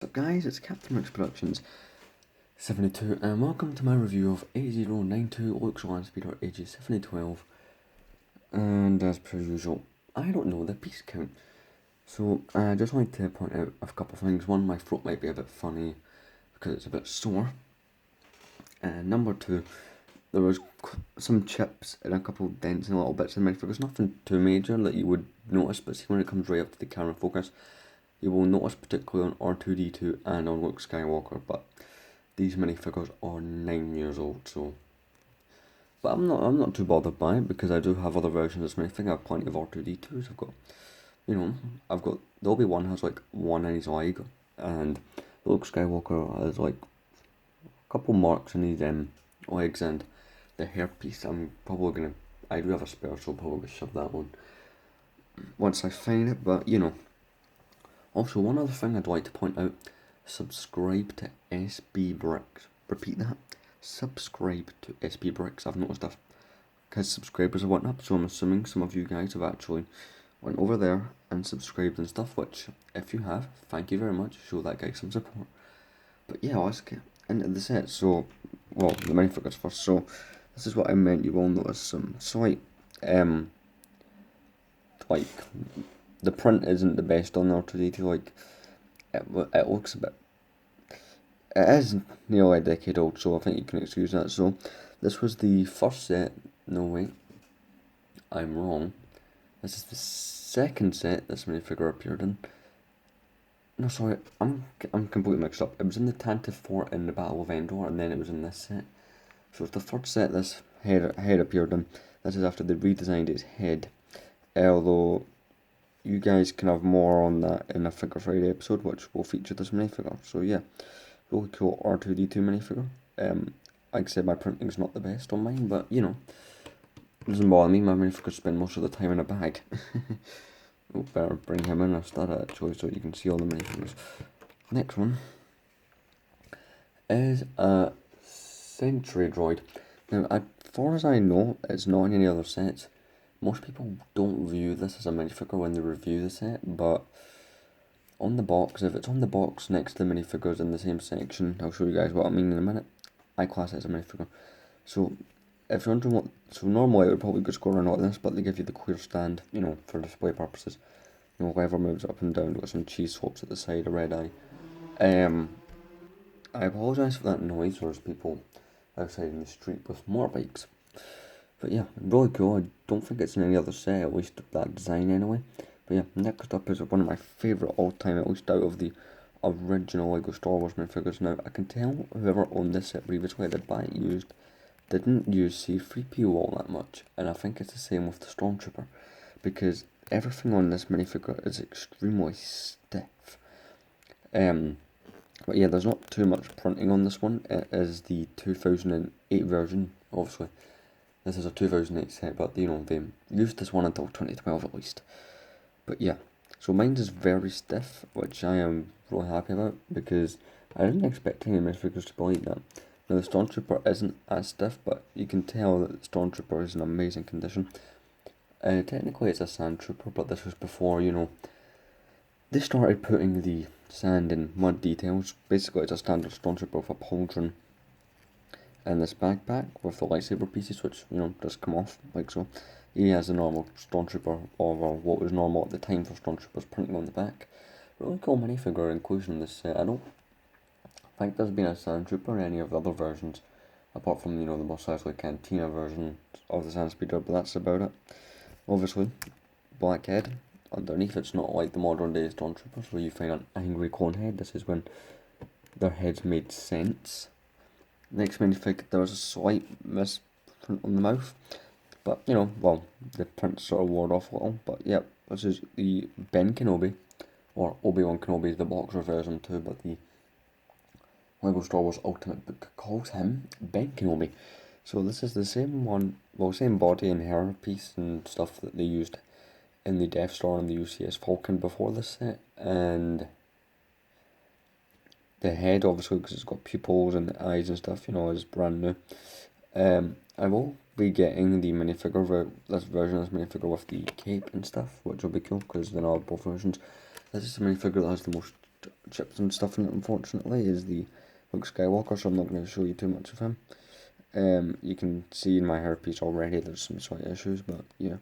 What's up guys, it's Captain Mix Productions 72 and welcome to my review of 8092 Lux Landspeeder ages 7 to 12. And as per usual, I don't know the piece count. So I just like to point out a couple of things. One, my throat might be a bit funny because it's a bit sore. And number two, there was some chips and a couple of dents and little bits in my figures. Nothing too major that you would notice, but see when it comes right up to the camera focus, you will notice particularly on R2-D2 and on Luke Skywalker, but these minifigures are 9 years old, so. But I'm not too bothered by it because I do have other versions of this minifigure. I have plenty of R2-D2s. I've got the Obi-Wan has like one in his leg, and Luke Skywalker has like a couple marks in his legs, and the hairpiece. I do have a spare, so I'll probably shove that one once I find it. But Also, one other thing I'd like to point out, subscribe to SB Bricks. Repeat that. Subscribe to SB Bricks. I've noticed that because subscribers have went up, so I'm assuming some of you guys have actually went over there and subscribed and stuff, which, if you have, thank you very much. Show that guy some support. But yeah, let's get into the set. So, well, the minifigures first. So, this is what I meant. You will notice some slight, like, the print isn't the best on R2-D2, like, it looks a bit, it is nearly a decade old, so I think you can excuse that. So, this was the first set, no wait, I'm wrong, this is the second set this minifigure appeared in. No, sorry, I'm completely mixed up. It was in the Tantive Fort in the Battle of Endor, and then it was in this set. So it's the third set this head appeared in. This is after they redesigned its head, although you guys can have more on that in a Figure Friday episode, which will feature this minifigure. So yeah, really cool R2-D2 minifigure. Like I said, my printing's not the best on mine, but it doesn't bother me. My minifigures spend most of the time in a bag. Oh, better bring him in instead actually, so you can see all the minifigures. Next one is a Sentry Droid. Now, as far as I know, it's not in any other sets. Most people don't view this as a minifigure when they review the set, but on the box, if it's on the box next to the minifigures in the same section, I'll show you guys what I mean in a minute. I class it as a minifigure. So, if you're wondering normally I would probably just go around like this, but they give you the clear stand, for display purposes. Whatever moves up and down, got some cheese swapes at the side, a red eye. I apologise for that noise, there's people outside in the street with motorbikes. But yeah, really cool. I don't think it's in any other set, at least that design anyway. But yeah, next up is one of my favourite all-time, at least out of the original LEGO Star Wars minifigures. Now, I can tell whoever owned this set previously didn't use C-3PO all that much. And I think it's the same with the Stormtrooper, because everything on this minifigure is extremely stiff. But yeah, there's not too much printing on this one. It is the 2008 version, obviously. This is a 2008 set, but they used this one until 2012 at least. But yeah, so mine is very stiff, which I am really happy about, because I didn't expect any minifigures to be like that. Now the Stormtrooper isn't as stiff, but you can tell that the Stormtrooper is in amazing condition. Technically it's a Sand Trooper, but this was before, they started putting the sand and mud details. Basically it's a standard Stormtrooper with a pauldron and this backpack with the lightsaber pieces, which just come off like so. He has a normal Stormtrooper, or what was normal at the time for Stormtroopers, printing on the back. Really cool minifigure inclusion in this set. I don't think there's been a Sand Trooper in any of the other versions, apart from the Mos Eisley Cantina version of the Landspeeder, but that's about it. Obviously, black head. Underneath it's not like the modern day Stormtroopers where you find an angry clone head. This is when their heads made sense. Next minifig, there was a slight misprint on the mouth, but the print sort of wore off a little. But yeah, this is the Ben Kenobi, or Obi-Wan Kenobi is the boxer version too, but the LEGO Star Wars Ultimate Book calls him Ben Kenobi. So this is the same one, same body and hair piece and stuff that they used in the Death Star and the UCS Falcon before this set, and the head, obviously, because it's got pupils and the eyes and stuff, is brand new. I will be getting the minifigure, this version of this minifigure with the cape and stuff, which will be cool, because then I'll have both versions. This is the minifigure that has the most chips and stuff in it, unfortunately, is the Luke Skywalker, so I'm not going to show you too much of him. You can see in my hairpiece already there's some slight issues, but yeah.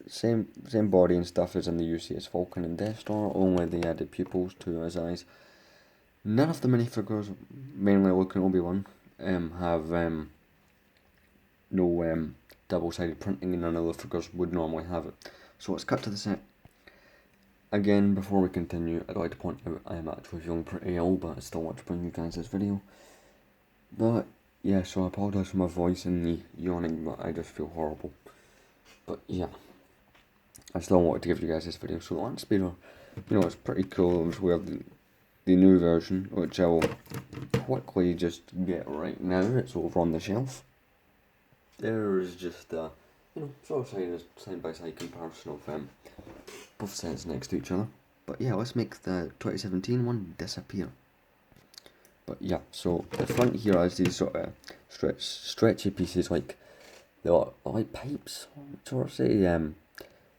Same body and stuff as in the UCS Falcon and Death Star, only they added pupils to his eyes. None of the minifigures, mainly Luke and Obi-Wan, have no double-sided printing, and none of the figures would normally have it. So let's cut to the set. Again, before we continue, I'd like to point out I am actually feeling pretty ill, but I still want to bring you guys this video. But yeah, so I apologise for my voice and the yawning, but I just feel horrible. But yeah, I still wanted to give you guys this video. So the Landspeeder, it's pretty cool. We have the new version, which I will quickly just get right now. It's over on the shelf. There is just a, sort of side by side comparison of both sets next to each other. But yeah, let's make the 2017 one disappear. But yeah, so the front here has these sort of stretchy pieces, like they're like pipes. Sort of say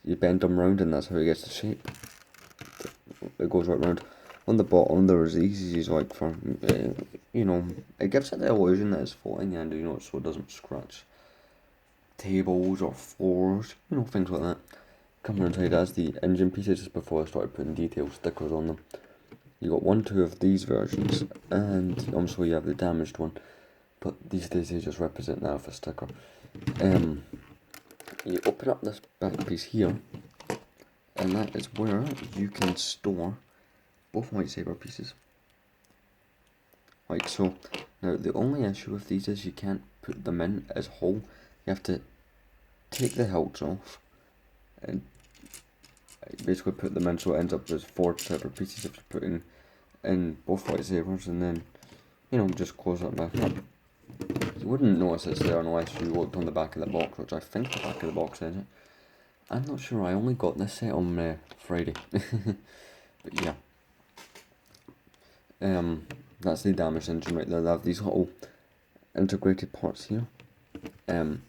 you bend them round and that's how it gets the shape. It goes right round. On the bottom there's these like for it gives it the illusion that it's floating and so it doesn't scratch tables or floors, things like that. Coming inside as the engine pieces just before I started putting detail stickers on them. You got 2 of these versions, and obviously you have the damaged one, but these days they just represent that with a sticker. You open up this back piece here, and that is where you can store both lightsaber pieces. Like so. Now the only issue with these is you can't put them in as whole. You have to take the hilts off and basically put them in so it ends up as 4 separate pieces if you're putting in both lightsabers, and then just close that back up. You wouldn't notice it's there unless you looked on the back of the box, which I think the back of the box says it. I'm not sure, I only got this set on Friday. But yeah, that's the damaged engine right there. They have these little integrated parts here. The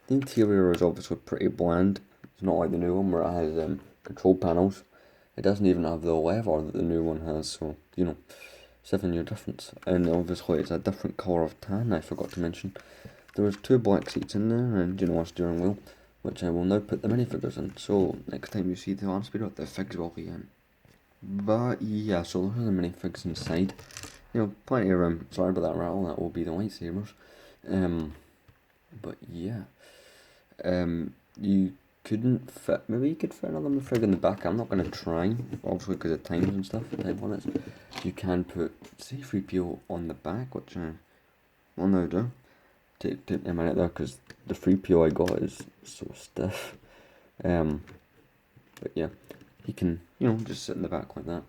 interior is obviously pretty bland. It's not like the new one where it has control panels. It doesn't even have the lever that the new one has, so 7-year difference. And obviously it's a different colour of tan, I forgot to mention. There was 2 black seats in there and a steering wheel, which I will now put the minifigures in. So next time you see the Landspeeder, the figs will be in. But yeah, so those are the minifigs inside. Plenty of room. Sorry about that rattle, that will be the lightsabers. But yeah. You couldn't fit, maybe you could fit another minifig in the back. I'm not going to try, obviously because of times and stuff, type on it. You can put C-3PO on the back, which I will now do. Take a minute there, because the 3PO I got is so stiff. But yeah, he can, just sit in the back like that.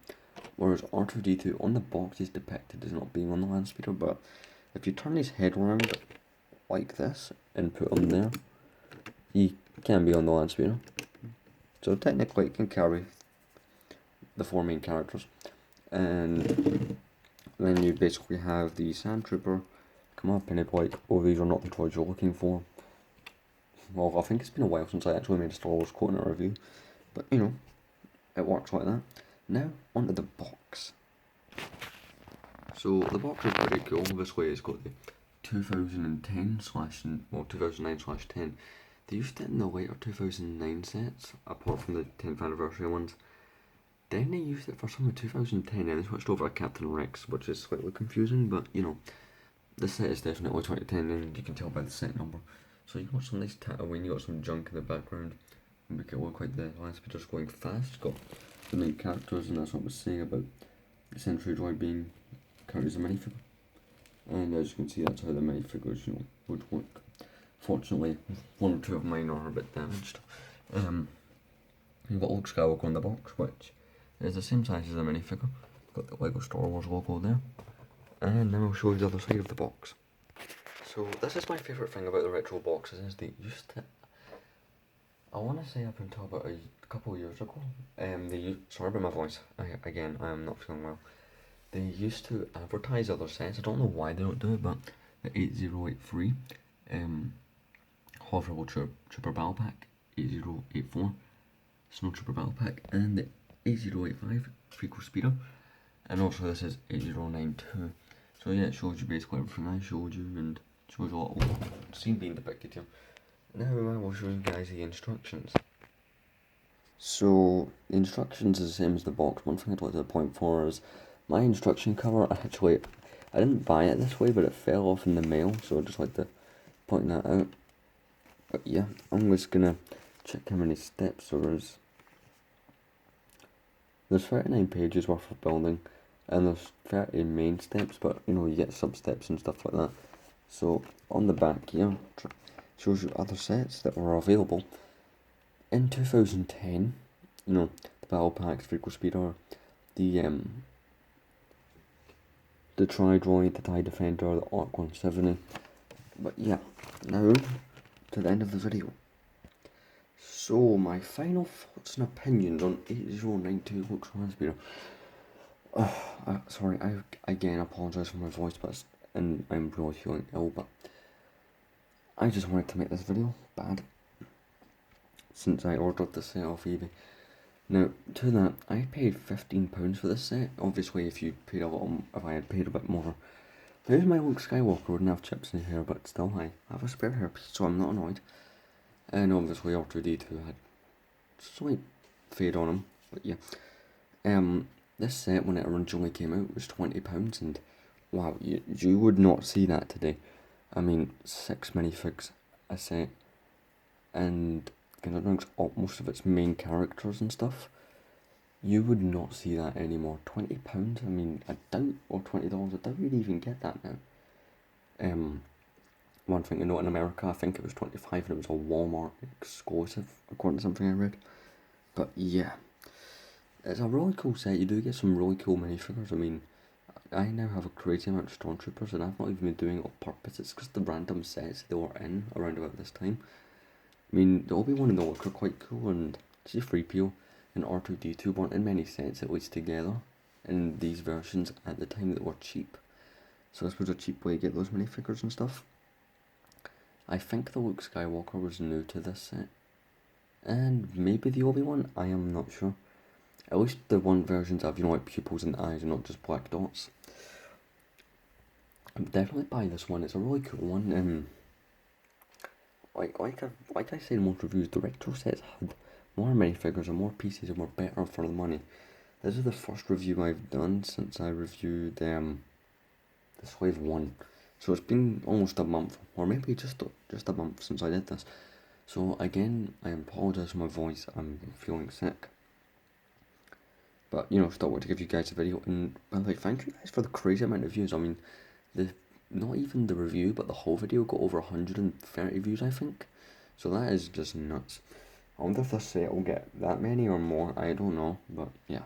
Whereas R2-D2 on the box is depicted as not being on the Landspeeder, but if you turn his head around like this and put him there, he can be on the Landspeeder. So technically it can carry the 4 main characters. And then you basically have the Sand Trooper come up and it's like, oh, these are not the toys you're looking for. Well, I think it's been a while since I actually made a Star Wars Corner review, but it works like that. Now, onto the box. So the box is pretty cool. Obviously it's got the 2009/10. They used it in the later 2009 sets, apart from the 10th anniversary ones. Then they used it for some of 2010 and they switched over to Captain Rex, which is slightly confusing, but the set is definitely 2010 and you can tell by the set number. So you got some nice Tatooine, you got some junk in the background, make it look like the Landspeeder's going fast. It's got the main characters, and that's what I was saying about the Sentry Droid being counted as a minifigure. And as you can see, that's how the minifigures, would work. Fortunately, 1 or 2 of mine are a bit damaged. You've got Luke Skywalker on the box, which is the same size as the minifigure. Got the Lego Star Wars logo there. And then I'll show you the other side of the box. So this is my favourite thing about the retro boxes, is they used to, I want to say up until about a couple of years ago, sorry about my voice, again, I am not feeling well. They used to advertise other sets. I don't know why they don't do it, but the 8083 Hoverable Trooper Battle Pack, 8084 Snow Trooper Battle Pack, and the 8085 Frequel Speeder And also this is 8092. So yeah, it shows you basically everything I showed you and shows a lot of scene being depicted here. Now I will show you guys the instructions. So the instructions is the same as the box. One thing I'd like to point for is my instruction cover. I didn't buy it this way, but it fell off in the mail, so I'd just like to point that out. But yeah, I'm just gonna check how many steps there is. There's 39 pages worth of building, and there's 30 main steps, but you know, you get sub steps and stuff like that. So on the back here, shows you other sets that were available in 2010. You know, the battle packs, vehicle speeder, the Tri-Droid, the TIE Defender, the ARC 170. But yeah, now to the end of the video. So my final thoughts and opinions on 8092 looks Landspeeder. Sorry, I again apologise for my voice, and I'm really feeling ill, but I just wanted to make this video bad since I ordered the set off eBay. Now, to that, I paid £15 for this set. Obviously, if I had paid a bit more, there's my Luke Skywalker. Wouldn't have chips in here, but still, I have a spare hairpiece, so I'm not annoyed. And obviously, R2D2 had slight fade on him, but yeah. This set, when it originally came out, was £20, and wow, you would not see that today. I mean, 6 minifigs a set, and considering most of its main characters and stuff, you would not see that anymore. £20, I mean, I doubt, or $20, I doubt you'd even get that now. One thing to note, in America, I think it was 25 and it was a Walmart exclusive, according to something I read. But yeah, it's a really cool set. You do get some really cool minifigures. I mean, I now have a crazy amount of Stormtroopers, and I've not even been doing it on purpose. It's just the random sets they were in around about this time. I mean, the Obi-Wan and the Luke are quite cool, and C-3PO and R2-D2 weren't in many sets, at least together, in these versions at the time that were cheap. So this was a cheap way to get those minifigures and stuff. I think the Luke Skywalker was new to this set, and maybe the Obi-Wan, I am not sure. At least the one versions have, you know, like pupils and eyes and not just black dots. I'm definitely buy this one. It's a really cool one. Like I said in most reviews, the retro sets had more minifigures and more pieces and were better for the money. This is the first review I've done since I reviewed the Slave 1. So it's been almost a month, or maybe just a month since I did this. So again, I apologise for my voice. I'm feeling sick. But, you know, still want to give you guys a video, and well, like, thank you guys for the crazy amount of views. I mean, not even the review, but the whole video got over 130 views, I think. So that is just nuts. I wonder if this set will get that many or more, I don't know, but yeah.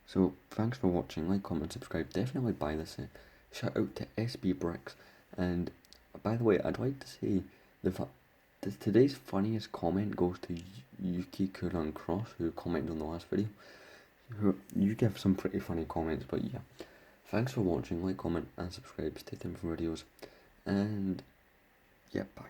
So, thanks for watching, like, comment, subscribe, definitely buy this set. Shout out to SB Bricks, and by the way, I'd like to say, today's funniest comment goes to Yuki Kuarran Cross, who commented on the last video. You give some pretty funny comments, but yeah. Thanks for watching, like, comment, and subscribe, stay tuned for videos, and yeah, bye.